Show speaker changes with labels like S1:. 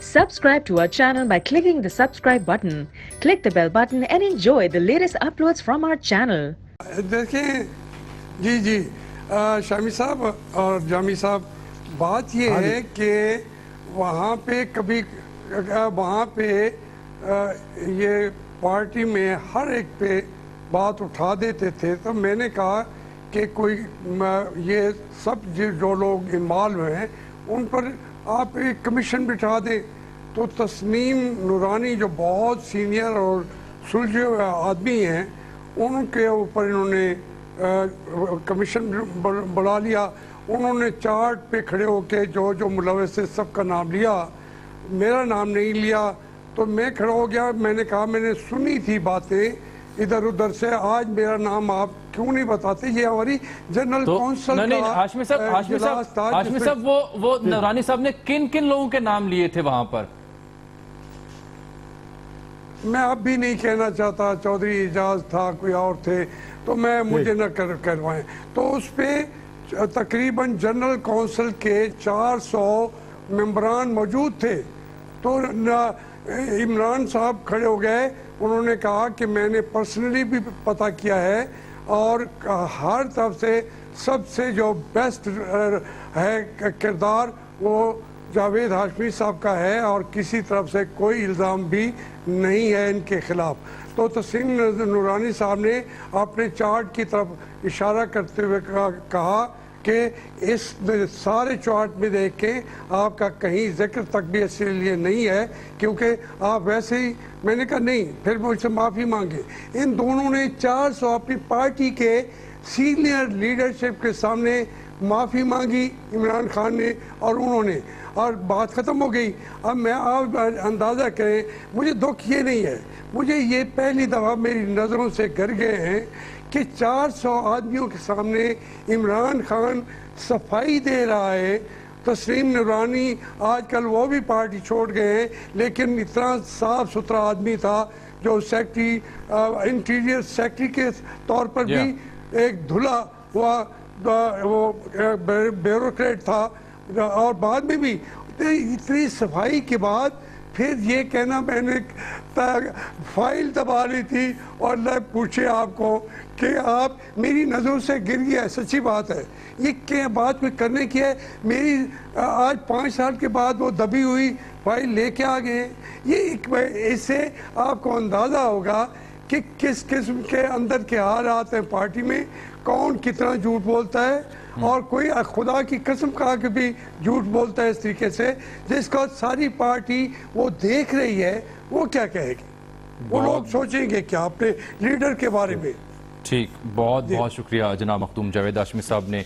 S1: Subscribe to our channel by clicking the subscribe button. Click the bell button and enjoy the latest uploads from our channel.
S2: देखें जी शामी साहब और जामी साहब, बात ये है कि वहाँ पे कभी वहाँ पे ये पार्टी में हर एक पे बात उठा देते थे। तो मैंने कहा कि कोई ये सब जो लोग इन्वॉल्व हैं उन पर आप एक कमीशन बिठा दें। तो तस्नीम नूरानी जो बहुत सीनियर और सुलझे हुए आदमी हैं, उनके ऊपर इन्होंने कमीशन बढ़ा लिया। उन्होंने चार्ट पे खड़े होके जो जो मुलव्वस से सबका नाम लिया, मेरा नाम नहीं लिया। तो मैं खड़ा हो गया, मैंने कहा मैंने सुनी थी बातें इधर उधर से, आज मेरा नाम आप क्यों नहीं बताते? ये हमारी जनरल काउंसिल का
S3: हाशमी साहब वो नूरानी साहब ने किन किन लोगों के नाम लिए थे वहां पर?
S2: मैं अब भी नहीं कहना चाहता, चौधरी एजाज था, कोई और थे, तो मैं मुझे न करवाएं। तो उस पे तकरीबन जनरल काउंसिल के 400 मेंबरान मौजूद थे। तो इमरान साहब खड़े हो गए, उन्होंने कहा कि मैंने पर्सनली भी पता किया है और हर तरफ से सबसे जो बेस्ट है किरदार वो जावेद हाशमी साहब का है और किसी तरफ से कोई इल्ज़ाम भी नहीं है इनके खिलाफ। तो तस्नीम नूरानी साहब ने अपने चार्ट की तरफ इशारा करते हुए कहा कि इस सारे चार्ट में देख के आपका कहीं जिक्र तक भी इसलिए नहीं है क्योंकि आप वैसे ही। मैंने कहा नहीं, फिर मुझसे माफ़ी मांगे। इन दोनों ने 400 अपनी पार्टी के सीनियर लीडरशिप के सामने माफ़ी मांगी, इमरान खान ने और उन्होंने, और बात ख़त्म हो गई। अब मैं आप अंदाज़ा करें, मुझे दुख ये नहीं है, मुझे ये पहली दफ़ा मेरी नज़रों से गिर गए हैं कि 400 आदमियों के सामने इमरान खान सफाई दे रहा है। तस्नीम नूरानी आजकल वो भी पार्टी छोड़ गए हैं, लेकिन इतना साफ सुथरा आदमी था जो सेक्रेटरी इंटीरियर सेक्रेटरी के तौर पर भी एक धुला हुआ वो ब्यूरोक्रेट था, और बाद में भी इतनी सफाई के बाद फिर ये कहना मैंने फाइल दबा ली थी और मैं पूछे आपको कि आप मेरी नज़रों से गिर गया। सच्ची बात है, ये क्या बात में करने की है? मेरी आज 5 साल के बाद वो दबी हुई फाइल लेके आ गए। ये इससे आपको अंदाज़ा होगा कि किस किस्म के अंदर के हालात हैं पार्टी में, कौन कितना झूठ बोलता है और कोई खुदा की कसम खा के भी झूठ बोलता है इस तरीके से, जिसका सारी पार्टी वो देख रही है। वो क्या कहेगी? वो लोग सोचेंगे क्या अपने लीडर के बारे में?
S3: ठीक, बहुत बहुत शुक्रिया जनाब मखदूम जावेद हाशमी साहब ने